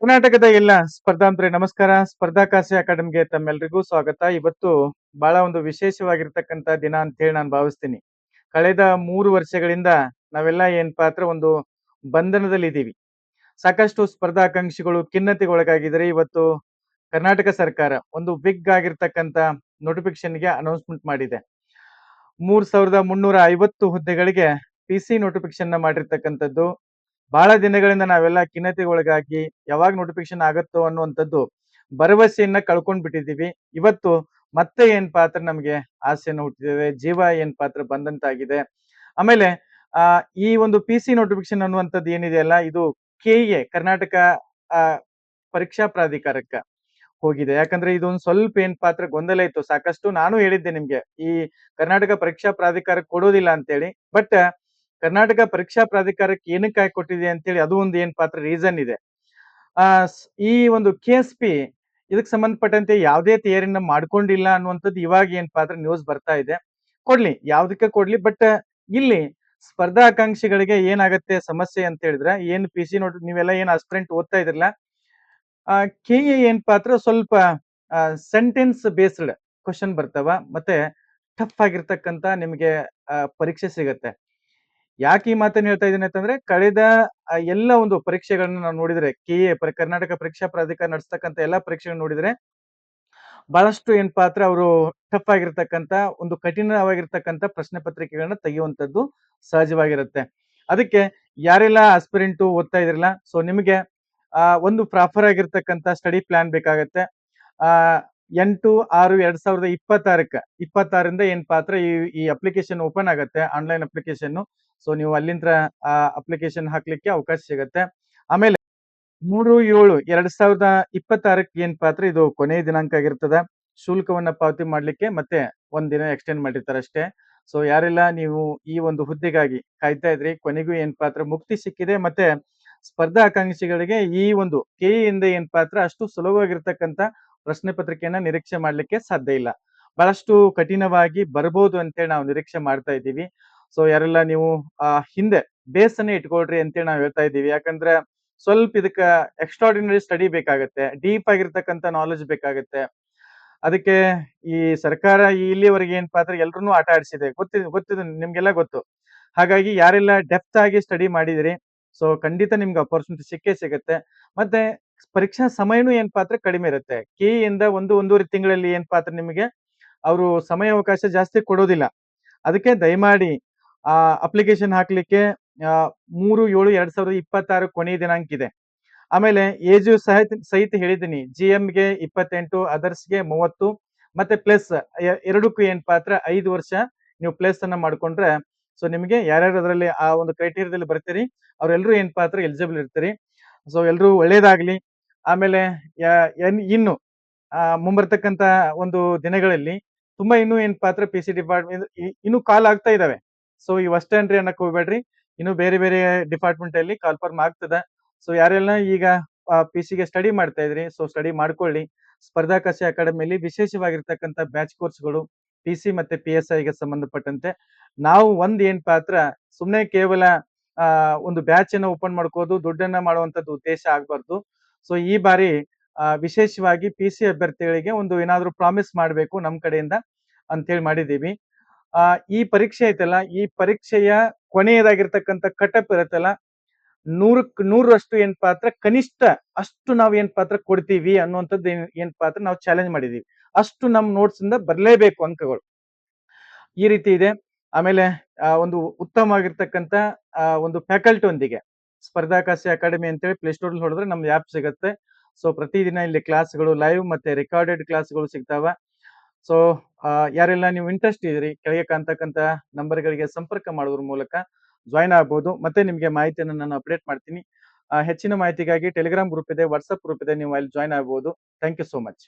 ಕರ್ನಾಟಕದ ಎಲ್ಲ ಸ್ಪರ್ಧಾಂತರೆ ನಮಸ್ಕಾರ. ಸ್ಪರ್ಧಾಕಾಶಿ ಅಕಾಡೆಮಿಗೆ ತಮ್ಮೆಲ್ರಿಗೂ ಸ್ವಾಗತ. ಇವತ್ತು ಬಹಳ ಒಂದು ವಿಶೇಷವಾಗಿರ್ತಕ್ಕಂಥ ದಿನ ಅಂತ ಹೇಳಿ ನಾನು ಭಾವಿಸ್ತೀನಿ. ಕಳೆದ 3 ವರ್ಷಗಳಿಂದ ನಾವೆಲ್ಲ ಏನಪ್ಪಾ ಅಂದ್ರೆ ಒಂದು ಬಂಧನದಲ್ಲಿದ್ದೀವಿ. ಸಾಕಷ್ಟು ಸ್ಪರ್ಧಾಕಾಂಕ್ಷಿಗಳು ಖಿನ್ನತೆಗೆ ಒಳಗಾಗಿದ್ದಾರೆ. ಇವತ್ತು ಕರ್ನಾಟಕ ಸರ್ಕಾರ ಒಂದು ಬಿಗ್ ಆಗಿರ್ತಕ್ಕಂಥ ನೋಟಿಫಿಕೇಶನ್ಗೆ ಅನೌನ್ಸ್ಮೆಂಟ್ ಮಾಡಿದೆ. 3,350 ಹುದ್ದೆಗಳಿಗೆ ಪಿಸಿ ನೋಟಿಫಿಕೇಶನ್ ಮಾಡಿರ್ತಕ್ಕಂಥದ್ದು. ಬಹಳ ದಿನಗಳಿಂದ ನಾವೆಲ್ಲ ಖಿನ್ನತೆಗೆ ಒಳಗಾಗಿ ಯಾವಾಗ ನೋಟಿಫಿಕೇಶನ್ ಆಗುತ್ತೋ ಅನ್ನುವಂಥದ್ದು ಭರವಸೆಯನ್ನ ಕಳ್ಕೊಂಡ್ ಬಿಟ್ಟಿದೀವಿ. ಇವತ್ತು ಮತ್ತೆ ಏನಪ್ಪಾ ಅಂದ್ರೆ ನಮಗೆ ಆಸೆಯನ್ನು ಹುಟ್ಟಿದ್ದೇವೆ, ಜೀವ ಏನಪ್ಪಾ ಅಂದ್ರೆ ಬಂದಂತಾಗಿದೆ. ಆಮೇಲೆ ಆ ಈ ಒಂದು ಪಿಸಿ ನೋಟಿಫಿಕೇಶನ್ ಅನ್ನುವಂಥದ್ದು ಏನಿದೆಯಲ್ಲ, ಇದು ಕೆಇಎ ಕರ್ನಾಟಕ ಆ ಪರೀಕ್ಷಾ ಪ್ರಾಧಿಕಾರಕ್ಕ ಹೋಗಿದೆ. ಯಾಕಂದ್ರೆ ಇದೊಂದು ಸ್ವಲ್ಪ ಏನಪ್ಪಾ ಅಂದ್ರೆ ಗೊಂದಲ ಇತ್ತು ಸಾಕಷ್ಟು. ನಾನು ಹೇಳಿದ್ದೆ ನಿಮ್ಗೆ ಈ ಕರ್ನಾಟಕ ಪರೀಕ್ಷಾ ಪ್ರಾಧಿಕಾರಕ್ಕೆ ಕೊಡೋದಿಲ್ಲ ಅಂತೇಳಿ. ಬಟ್ ಕರ್ನಾಟಕ ಪರೀಕ್ಷಾ ಪ್ರಾಧಿಕಾರಕ್ಕೆ ಏನಕ್ಕಾಗಿ ಕೊಟ್ಟಿದೆ ಅಂತೇಳಿ ಅದು ಒಂದು ಏನ್ ಪಾತ್ರ ರೀಸನ್ ಇದೆ. ಆ ಈ ಒಂದು KSP ಇದಕ್ಕೆ ಸಂಬಂಧಪಟ್ಟಂತೆ ಯಾವುದೇ ತಯಾರಿನ ಮಾಡ್ಕೊಂಡಿಲ್ಲ ಅನ್ನುವಂಥದ್ದು ಇವಾಗ ಏನ್ ಪಾತ್ರ ನ್ಯೂಸ್ ಬರ್ತಾ ಇದೆ. ಕೊಡ್ಲಿ, ಯಾವ್ದಕ್ಕೆ ಕೊಡ್ಲಿ, ಬಟ್ ಇಲ್ಲಿ ಸ್ಪರ್ಧಾಕಾಂಕ್ಷಿಗಳಿಗೆ ಏನಾಗತ್ತೆ ಸಮಸ್ಯೆ ಅಂತ ಹೇಳಿದ್ರೆ, ಏನ್ ಪಿಸಿ ನೋಟ್ ನೀವೆಲ್ಲ ಏನ್ ಅಸ್ಪಿರೆಂಟ್ ಓದ್ತಾ ಇದ್ರಲ್ಲ, ಕೆಎ ಏನ್ ಪಾತ್ರ ಸ್ವಲ್ಪ ಸೆಂಟೆನ್ಸ್ ಬೇಸ್ಡ್ ಕ್ವಶನ್ ಬರ್ತಾವ, ಮತ್ತೆ ಟಫ್ ಆಗಿರ್ತಕ್ಕಂತ ನಿಮಗೆ ಪರೀಕ್ಷೆ ಸಿಗತ್ತೆ. ಯಾಕೆ ಈ ಮಾತನ್ನ ಹೇಳ್ತಾ ಇದ್ದೀನಿ ಅಂತಂದ್ರೆ, ಕಳೆದ ಎಲ್ಲ ಒಂದು ಪರೀಕ್ಷೆಗಳನ್ನ ನಾವು ನೋಡಿದ್ರೆ, ಕರ್ನಾಟಕ ಪರೀಕ್ಷಾ ಪ್ರಾಧಿಕಾರ ನಡೆಸ್ತಕ್ಕಂಥ ಎಲ್ಲಾ ಪರೀಕ್ಷೆಗಳನ್ನ ನೋಡಿದ್ರೆ ಬಹಳಷ್ಟು ಏನಪ್ಪಾ ಅಂದ್ರೆ ಅವರು ಟಫ್ ಆಗಿರ್ತಕ್ಕಂಥ ಒಂದು ಕಠಿಣವಾಗಿರ್ತಕ್ಕಂಥ ಪ್ರಶ್ನೆ ಪತ್ರಿಕೆಗಳನ್ನ ತೆಗೆಯುವಂತದ್ದು ಸಹಜವಾಗಿರುತ್ತೆ. ಅದಕ್ಕೆ ಯಾರೆಲ್ಲ ಆಸ್ಪಿರೆಂಟು ಓದ್ತಾ ಇದ್ರಲ್ಲ, ಸೊ ನಿಮಗೆ ಒಂದು ಪ್ರಾಪರ್ ಆಗಿರ್ತಕ್ಕಂಥ ಸ್ಟಡಿ ಪ್ಲಾನ್ ಬೇಕಾಗತ್ತೆ. 8/6/2026 ಏನ್ ಪಾತ್ರ ಈ ಅಪ್ಲಿಕೇಶನ್ ಓಪನ್ ಆಗತ್ತೆ, ಆನ್ಲೈನ್ ಅಪ್ಲಿಕೇಶನ್. ಸೊ ನೀವು ಅಲ್ಲಿಂದ ಅಪ್ಲಿಕೇಶನ್ ಹಾಕ್ಲಿಕ್ಕೆ ಅವಕಾಶ ಸಿಗತ್ತೆ. ಆಮೇಲೆ 3/7/2026 ಏನ್ ಪಾತ್ರ ಇದು ಕೊನೆಯ ದಿನಾಂಕ ಆಗಿರ್ತದ. ಶುಲ್ಕವನ್ನ ಪಾವತಿ ಮಾಡ್ಲಿಕ್ಕೆ ಮತ್ತೆ ಒಂದಿನ ಎಕ್ಸ್ಟೆಂಡ್ ಮಾಡಿರ್ತಾರೆ ಅಷ್ಟೇ. ಸೊ ಯಾರೆಲ್ಲ ನೀವು ಈ ಒಂದು ಹುದ್ದೆಗಾಗಿ ಕಾಯ್ತಾ ಇದ್ರಿ, ಕೊನೆಗೂ ಏನ್ ಪಾತ್ರ ಮುಕ್ತಿ ಸಿಕ್ಕಿದೆ. ಮತ್ತೆ ಸ್ಪರ್ಧಾ ಆಕಾಂಕ್ಷಿಗಳಿಗೆ ಈ ಒಂದು ಕೆಇಯಿಂದ ಏನ್ ಪಾತ್ರ ಅಷ್ಟು ಸುಲಭವಾಗಿರ್ತಕ್ಕಂಥ ಪ್ರಶ್ನೆ ಪತ್ರಿಕೆಯನ್ನ ನಿರೀಕ್ಷೆ ಮಾಡ್ಲಿಕ್ಕೆ ಸಾಧ್ಯ ಇಲ್ಲ. ಬಹಳಷ್ಟು ಕಠಿಣವಾಗಿ ಬರ್ಬೋದು ಅಂತೇಳಿ ನಾವು ನಿರೀಕ್ಷೆ ಮಾಡ್ತಾ ಇದ್ದೀವಿ. ಸೊ ಯಾರೆಲ್ಲ ನೀವು ಹಿಂದೆ ಬೇಸನ್ನ ಇಟ್ಕೊಳ್ರಿ ಅಂತೇಳಿ ನಾವು ಹೇಳ್ತಾ ಇದ್ದೀವಿ. ಯಾಕಂದ್ರೆ ಸ್ವಲ್ಪ ಇದಕ್ಕ ಎಕ್ಸ್ಟ್ರಾರ್ಡಿನರಿ ಸ್ಟಡಿ ಬೇಕಾಗತ್ತೆ, ಡೀಪ್ ಆಗಿರ್ತಕ್ಕಂಥ ನಾಲೆಜ್ ಬೇಕಾಗತ್ತೆ. ಅದಕ್ಕೆ ಈ ಸರ್ಕಾರ ಇಲ್ಲಿವರೆಗೆ ಏನ್ ಪಾತ್ರ ಎಲ್ರನ್ನೂ ಆಟ ಆಡಿಸಿದೆ, ಗೊತ್ತಿದೆ ನಿಮ್ಗೆಲ್ಲ ಗೊತ್ತು. ಹಾಗಾಗಿ ಯಾರೆಲ್ಲ ಡೆಪ್ತ್ ಆಗಿ ಸ್ಟಡಿ ಮಾಡಿದಿರಿ, ಸೊ ಖಂಡಿತ ನಿಮ್ಗೆ ಅಪರ್ಚುನಿಟಿ ಸಿಕ್ಕೇ ಸಿಗತ್ತೆ. ಮತ್ತೆ ಪರೀಕ್ಷಾ ಸಮಯನೂ ಏನ್ ಪಾತ್ರ ಕಡಿಮೆ ಇರುತ್ತೆ. ಇಂದ 1-1.5 ತಿಂಗಳಲ್ಲಿ ಏನ್ ಪಾತ್ರ ನಿಮಗೆ ಅವರು ಸಮಯಾವಕಾಶ ಜಾಸ್ತಿ ಕೊಡೋದಿಲ್ಲ. ಅದಕ್ಕೆ ದಯಮಾಡಿ ಅಪ್ಲಿಕೇಶನ್ ಹಾಕ್ಲಿಕ್ಕೆ 3/7/2026 ಕೊನೆಯ ದಿನಾಂಕ ಇದೆ. ಆಮೇಲೆ ಏಜು ಸಹಿತ ಹೇಳಿದ್ದೀನಿ. GMಗೆ 28, ಅದರ್ಸ್ಗೆ 30, ಮತ್ತೆ ಪ್ಲಸ್ ಎರಡಕ್ಕೂ ಏನ್ ಪಾತ್ರ 5 ವರ್ಷ ನೀವು ಪ್ಲಸ್ ಅನ್ನ ಮಾಡ್ಕೊಂಡ್ರೆ, ಸೊ ನಿಮಗೆ ಯಾರ್ಯಾರು ಅದರಲ್ಲಿ ಆ ಒಂದು ಕ್ರೈಟೀರಿಯಾದಲ್ಲಿ ಬರ್ತೀರಿ ಅವ್ರೆಲ್ರೂ ಏನ್ ಪಾತ್ರ ಎಲಿಜಿಬಲ್ ಇರ್ತೀರಿ. ಸೊ ಎಲ್ರೂ ಒಳ್ಳೇದಾಗ್ಲಿ. ಆಮೇಲೆ ಇನ್ನು ಮುಂಬರ್ತಕ್ಕಂತ ಒಂದು ದಿನಗಳಲ್ಲಿ ತುಂಬಾ ಇನ್ನೂ ಏನ್ ಪಾತ್ರ ಪಿಸಿ ಡಿಪಾರ್ಟ್ಮೆಂಟ್ ಇನ್ನು ಕಾಲ್ ಆಗ್ತಾ ಇದಾವೆ. ಸೊ ಇವ್ ಅಷ್ಟೇನ್ರಿ ಅನ್ನಕ್ ಹೋಗ್ಬೇಡ್ರಿ, ಇನ್ನು ಬೇರೆ ಬೇರೆ ಡಿಪಾರ್ಟ್ಮೆಂಟ್ ಅಲ್ಲಿ ಕಾಲ್ಫರ್ಮ್ ಆಗ್ತದ. ಸೊ ಯಾರೆಲ್ಲ ಈಗ ಪಿಸಿಗೆ ಸ್ಟಡಿ ಮಾಡ್ತಾ ಇದ್ರಿ, ಸೊ ಸ್ಟಡಿ ಮಾಡ್ಕೊಳ್ಳಿ. ಸ್ಪರ್ಧಾಕಾಶಿ ಅಕಾಡೆಮಿಯಲ್ಲಿ ವಿಶೇಷವಾಗಿರ್ತಕ್ಕಂಥ ಬ್ಯಾಚ್ ಕೋರ್ಸ್ಗಳು ಪಿಸಿ ಮತ್ತೆ PSI ಗೆ ಸಂಬಂಧಪಟ್ಟಂತೆ ನಾವು ಒಂದ್ ಏನ್ ಪಾತ್ರ ಸುಮ್ನೆ ಕೇವಲ ಒಂದು ಬ್ಯಾಚ್ ಅನ್ನ ಓಪನ್ ಮಾಡ್ಕೋದು, ದುಡ್ಡನ್ನ ಮಾಡುವಂತದ್ದು ಉದ್ದೇಶ ಆಗ್ಬಾರ್ದು. ಸೊ ಈ ಬಾರಿ ವಿಶೇಷವಾಗಿ ಪಿಸಿ ಅಭ್ಯರ್ಥಿಗಳಿಗೆ ಒಂದು ಏನಾದ್ರು ಪ್ರಾಮಿಸ್ ಮಾಡ್ಬೇಕು ನಮ್ ಕಡೆಯಿಂದ ಅಂತೇಳಿ ಮಾಡಿದೀವಿ. ಈ ಪರೀಕ್ಷೆ ಐತಲ್ಲ, ಈ ಪರೀಕ್ಷೆಯ ಕೊನೆಯದಾಗಿರ್ತಕ್ಕಂಥ ಕಟಪ್ ಇರುತ್ತಲ್ಲ, 100ಕ್ಕೆ 100ರಷ್ಟು ಏನ್ ಪಾತ್ರ ಕನಿಷ್ಠ ಅಷ್ಟು ನಾವ್ ಏನ್ ಪಾತ್ರ ಕೊಡ್ತೀವಿ ಅನ್ನುವಂಥದ್ದು ಏನ್ ಪಾತ್ರ ನಾವು ಚಾಲೆಂಜ್ ಮಾಡಿದೀವಿ. ಅಷ್ಟು ನಮ್ ನೋಟ್ಸ್ ಇಂದ ಬರ್ಲೇಬೇಕು ಅಂಕಗಳು. ಈ ರೀತಿ ಇದೆ. ಆಮೇಲೆ ಒಂದು ಉತ್ತಮವಾಗಿರ್ತಕ್ಕಂಥ ಒಂದು ಫ್ಯಾಕಲ್ಟಿ ಒಂದಿಗೆ ಸ್ಪರ್ಧಾಕಾಶಿ ಅಕಾಡೆಮಿ ಅಂತೇಳಿ ಪ್ಲೇಸ್ಟೋರ್ ಹೊಡೆದ್ರೆ ನಮ್ದು ಆ್ಯಪ್ ಸಿಗತ್ತೆ. ಸೊ ಪ್ರತಿದಿನ ಇಲ್ಲಿ ಕ್ಲಾಸ್ಗಳು ಲೈವ್ ಮತ್ತೆ ರೆಕಾರ್ಡೆಡ್ ಕ್ಲಾಸ್ಗಳು ಸಿಗ್ತಾವ. ಸೊ ಯಾರೆಲ್ಲ ನೀವು ಇಂಟ್ರೆಸ್ಟ್ ಇದ್ರಿ, ಕೆಳಗೆ ಕಾಣ್ತಕ್ಕಂಥ ನಂಬರ್ಗಳಿಗೆ ಸಂಪರ್ಕ ಮಾಡೋದ್ರ ಮೂಲಕ ಜಾಯ್ನ್ ಆಗ್ಬೋದು. ಮತ್ತೆ ನಿಮ್ಗೆ ಮಾಹಿತಿಯನ್ನು ನಾನು ಅಪ್ಡೇಟ್ ಮಾಡ್ತೀನಿ. ಹೆಚ್ಚಿನ ಮಾಹಿತಿಗಾಗಿ ಟೆಲಿಗ್ರಾಮ್ ಗ್ರೂಪ್ ಇದೆ, ವಾಟ್ಸ್ಆಪ್ ಗ್ರೂಪ್ ಇದೆ, ನೀವು ಅಲ್ಲಿ ಜಾಯ್ನ್ ಆಗ್ಬೋದು. Thank you so much.